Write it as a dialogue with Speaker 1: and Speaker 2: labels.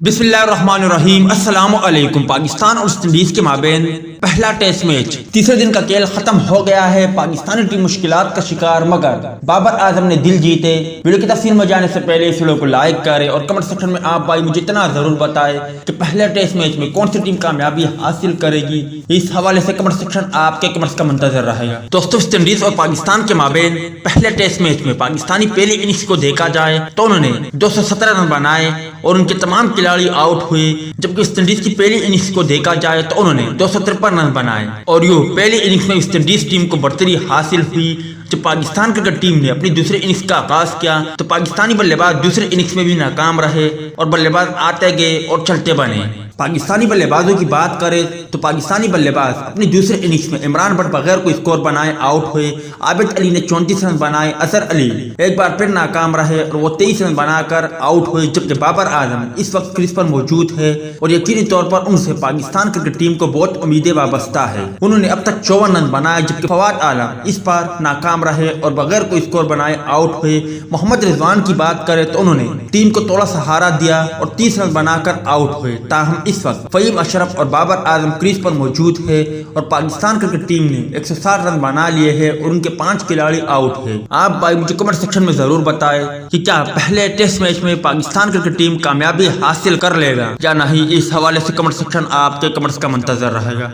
Speaker 1: बिस्मिल्लाहिर्रहमानिर्रहीम। अस्सलाम वालेकुम। पाकिस्तान और वेस्ट इंडीज के माबेन पहला टेस्ट मैच तीसरे दिन का खेल खत्म हो गया है। पाकिस्तानी टीम मुश्किलात का शिकार, मगर बाबर आजम ने दिल जीते। वीडियो की तफसील में जाने से पहले इस वीडियो को लाइक करें और कमेंट सेक्शन में आप भाई मुझे इतना जरूर बताएं कि पहले टेस्ट मैच में कौन सी टीम कामयाबी हासिल करेगी। इस हवाले से कमेंट सेक्शन आपके कमेंट्स का मुंतजर रहेगा। दोस्तों, वेस्ट इंडीज और पाकिस्तान के माबेन पहले टेस्ट मैच में पाकिस्तानी पहली इनिंग्स को देखा जाए तो उन्होंने 217 रन बनाए और उनके तमाम खिलाड़ी आउट हुए, जबकि वेस्ट इंडीज की पहली इनिंग्स को देखा जाए तो उन्होंने 253 रन बनाए और यूं पहली इनिंग्स में वेस्ट इंडीज टीम को बढ़तरी हासिल हुई। जब पाकिस्तान क्रिकेट टीम ने अपनी दूसरी इनिंग्स का आगाज किया तो पाकिस्तानी बल्लेबाज दूसरी इनिंग्स में भी नाकाम रहे और बल्लेबाज आते गए और चलते बने। पाकिस्तानी बल्लेबाजों की बात करें तो पाकिस्तानी बल्लेबाज अपनी दूसरे इनिंग्स में इमरान भट्ट बगैर कोई स्कोर बनाए आउट हुए। आबिद अली ने 34 रन बनाए। अजहर अली एक बार फिर नाकाम रहे और वो 23 रन बनाकर आउट हुए, जबकि बाबर आजम इस वक्त क्रीज पर मौजूद है और यकीनी तौर पर उनसे पाकिस्तान क्रिकेट टीम को बहुत उम्मीदें वाबस्ता है। उन्होंने अब तक 54 रन बनाए, जबकि फवाद आलम इस बार नाकाम रहे और बगैर कोई स्कोर बनाए आउट हुए। मोहम्मद रिजवान की बात करें तो उन्होंने टीम को थोड़ा सहारा दिया और 30 रन बनाकर आउट हुए। ताहम इस वक्त फहीम अशरफ और बाबर आजम क्रीज पर मौजूद है और पाकिस्तान क्रिकेट टीम ने 160 रन बना लिए हैं और उनके 5 खिलाड़ी आउट है। आप भाई मुझे कमेंट सेक्शन में जरूर बताएं कि क्या पहले टेस्ट मैच में पाकिस्तान क्रिकेट टीम कामयाबी हासिल कर लेगा या नहीं। इस हवाले से कमेंट सेक्शन आपके कमेंट्स का मुंतजर रहेगा।